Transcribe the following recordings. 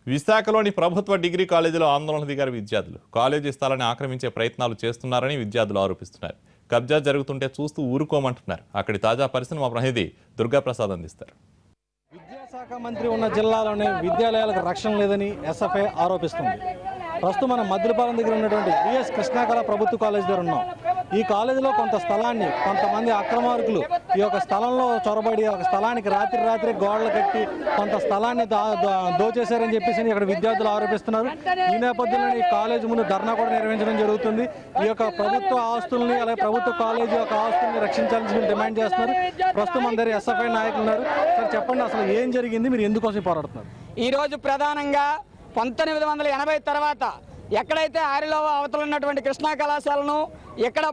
విశాఖలోని ప్రభుత్వ డిగ్రీ కాలేజీలో ఆందోళన దిగారు విద్యార్థులు. కాలేజీ స్థలాన్ని ఆక్రమించే ప్రయత్నాలు చేస్తున్నారని విద్యార్థులు ఆరోపిస్తున్నారు. కబ్జా జరుగుతుంటే చూస్తూ ఊరుకోమంటున్నారు. అక్కడి తాజా పరిస్థితిని మా ప్రతినిధి దుర్గాప్రసాద్ అందిస్తారు. విద్యాశాఖ మంత్రి ఉన్న జిల్లాలోనే విద్యాలయాలకు రక్షణ లేదని ఎస్ఎఫ్ఐ ఆరోపిస్తుంది. ప్రస్తుతం మనం మద్దిలపాలెం దగ్గర ఉన్నటువంటి బిఎస్ కృష్ణాకళ ప్రభుత్వ కాలేజ్ దగ్గర ఉన్నాం. ఈ కాలేజీలో కొంత స్థలాన్ని కొంతమంది అక్రమార్కులు ఈ యొక్క స్థలంలో చొరబడి ఒక స్థలానికి రాత్రి గోడలు కట్టి కొంత స్థలాన్ని దోచేశారని చెప్పేసి ఇక్కడ విద్యార్థులు ఆరోపిస్తున్నారు. ఈ నేపథ్యంలో ఈ కాలేజ్ ముందు ధర్నా కూడా నిర్వహించడం జరుగుతుంది. ఈ యొక్క ప్రభుత్వ ఆస్తుల్ని అలాగే ప్రభుత్వ కాలేజీ యొక్క ఆస్తుల్ని రక్షించాలని డిమాండ్ చేస్తున్నారు. ప్రస్తుతం అందరు ఎస్ఎఫ్ఐ నాయకులు ఉన్నారు. సార్ చెప్పండి, అసలు ఏం జరిగింది, మీరు ఎందుకోసం పోరాడుతున్నారు? ఈరోజు ప్రధానంగా 1980 తర్వాత ఎక్కడైతే ఆరిలో అవతల ఉన్నటువంటి కృష్ణా కళాశాలను ఇక్కడ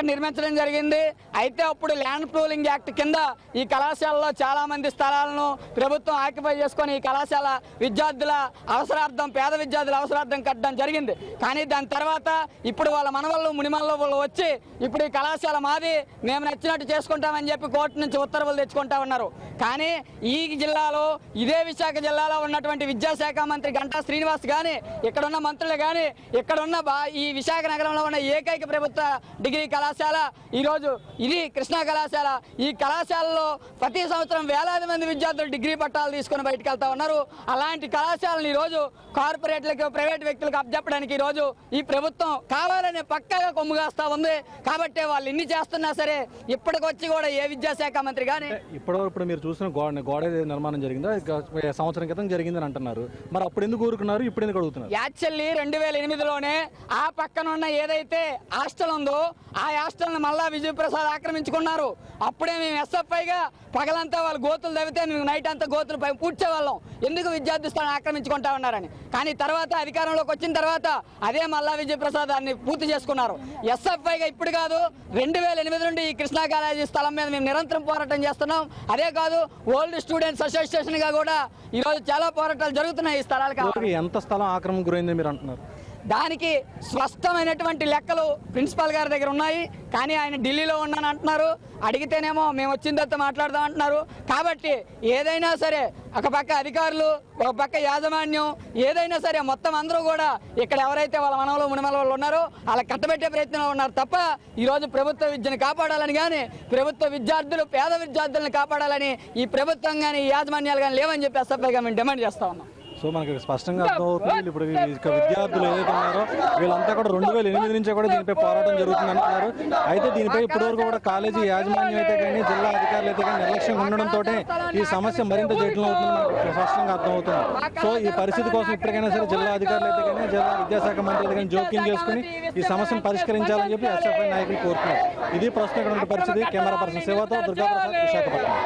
నిర్మించడం జరిగింది. అయితే అప్పుడు ల్యాండ్ పూలింగ్ యాక్ట్ కింద ఈ కళాశాలలో చాలా మంది స్థలాలను ప్రభుత్వం ఆక్యుపై చేసుకొని ఈ కళాశాల విద్యార్థుల అవసరార్థం, పేద విద్యార్థుల అవసరార్థం కట్టడం జరిగింది. కానీ దాని తర్వాత ఇప్పుడు వాళ్ళ మనవళ్ళు మునిమల్లో వచ్చి ఇప్పుడు ఈ కళాశాల మాది, మేము నచ్చినట్టు చేసుకుంటామని చెప్పి కోర్టు నుంచి ఉత్తర్వులు తెచ్చుకుంటా ఉన్నారు. కానీ ఈ జిల్లాలో, ఇదే విశాఖ జిల్లాలో ఉన్నటువంటి విద్యాశాఖ మంత్రి గంటా శ్రీనివాస్ కానీ, ఇక్కడున్న మంత్రులు కానీ, ఇక్కడున్న ఈ విశాఖ నగరంలో ఉన్న ఏకైక ప్రభుత్వ డిగ్రీ కళాశాల ఈరోజు ఇది కృష్ణా కళాశాల. ఈ కళాశాలలో ప్రతి సంవత్సరం వేలాది మంది విద్యార్థులు డిగ్రీ పట్టాలు తీసుకుని బయటకు వెళ్తా ఉన్నారు. అలాంటి కళాశాలను ఈరోజు కార్పొరేట్లకు, ప్రైవేట్ వ్యక్తులకు అప్పచెప్పడానికి ఈరోజు ఈ ప్రభుత్వం కావాలనే పక్కాగా కొమ్ముగాస్తా ఉంది. కాబట్టి వాళ్ళు ఇన్ని చేస్తున్నా సరే ఇప్పటికొచ్చి కూడా ఏ విద్యాశాఖ మంత్రి కానీ ఇప్పుడు మీరు చూసిన గోడ నిర్మాణం జరిగిందా, సంవత్సరం క్రితం జరిగిందని అంటున్నారు. మరి అప్పుడు ఎందుకు ఊరుకున్నారు, ఇప్పుడు ఎందుకు అడుగుతున్నారు? యాక్చువల్లీ 2008లోనే ఆ పక్కన ఉన్న ఏదైతే హాస్టల్ ఉందో ఆ హాస్టల్ని మళ్ళా విజయప్రసాద్ ఆక్రమించుకున్నారు. అప్పుడే మేము ఎస్ఎఫ్ఐగా పగలంతా వాళ్ళు గోతులు తవ్వితే మేము నైట్ అంతా గోతులు పూడ్చేవాళ్ళం, ఎందుకు విద్యార్థి స్థానం ఆక్రమించుకుంటా ఉన్నారని. కానీ తర్వాత అధికారంలోకి వచ్చిన తర్వాత అదే మల్లా విజయప్రసాద్ దాన్ని పూర్తి చేసుకున్నారు. ఎస్ఎఫ్ఐగా ఇప్పుడు కాదు, 2008 నుండి ఈ కృష్ణా కాలేజీ స్థలం మీద మేము నిరంతరం పోరాటం చేస్తున్నాం. అదే కాదు, ఓల్డ్ స్టూడెంట్స్ అసోసియేషన్ గా కూడా ఈరోజు చాలా పోరాటాలు జరుగుతున్నాయి. ఈ స్థలాలకు ఎంత స్థలం ఆక్రమణ గురైందని మీరు అంటున్నారు? దానికి స్పష్టమైనటువంటి లెక్కలు ప్రిన్సిపాల్ గారి దగ్గర ఉన్నాయి. కానీ ఆయన ఢిల్లీలో ఉన్నాను అంటున్నారు. అడిగితేనేమో మేము వచ్చిన తర్వాత మాట్లాడదాం అంటున్నారు. కాబట్టి ఏదైనా సరే, ఒక పక్క అధికారులు, ఒక పక్క యాజమాన్యం, ఏదైనా సరే మొత్తం అందరూ కూడా ఇక్కడ ఎవరైతే వాళ్ళ మనవలు మునిమల వాళ్ళు ఉన్నారో వాళ్ళ కట్టబెట్టే ప్రయత్నంలో ఉన్నారు తప్ప ఈరోజు ప్రభుత్వ విద్యను కాపాడాలని కానీ, ప్రభుత్వ విద్యార్థులు, పేద విద్యార్థులను కాపాడాలని ఈ ప్రభుత్వం కానీ, ఈ యాజమాన్యాలు కానీ లేవని చెప్పి ఎస్ఎఫ్ఐగా మేము డిమాండ్ చేస్తా ఉన్నాం. సో మనకి స్పష్టంగా అర్థమవుతుంది, ఇప్పుడు విద్యార్థులు ఏదైతే ఉన్నారో వీళ్ళంతా కూడా 2008 నుంచే కూడా దీనిపై పోరాటం జరుగుతుంది అంటున్నారు. అయితే దీనిపై ఇప్పటివరకు కూడా కాలేజీ యాజమాన్యం అయితే కానీ, జిల్లా అధికారులు అయితే కానీ నిర్లక్ష్యంగా ఉండడంతో ఈ సమస్య మరింత జటిలం అవుతుంది మనకు స్పష్టంగా అర్థమవుతుంది. సో ఈ పరిస్థితి కోసం ఇప్పటికైనా సరే జిల్లా అధికారులు అయితే కానీ, జిల్లా విద్యాశాఖ మంత్రి అయితే కానీ జోక్యం చేసుకుని ఈ సమస్యను పరిష్కరించాలని చెప్పి ఎస్ఎఫ్ఐ నాయకులు కోరుతున్నారు. ఇది ప్రస్తుతం ఇక్కడ పరిస్థితి. కెమెరా పర్సన్ శివతో దుర్గాప్రసాద్, విశాఖపట్నం.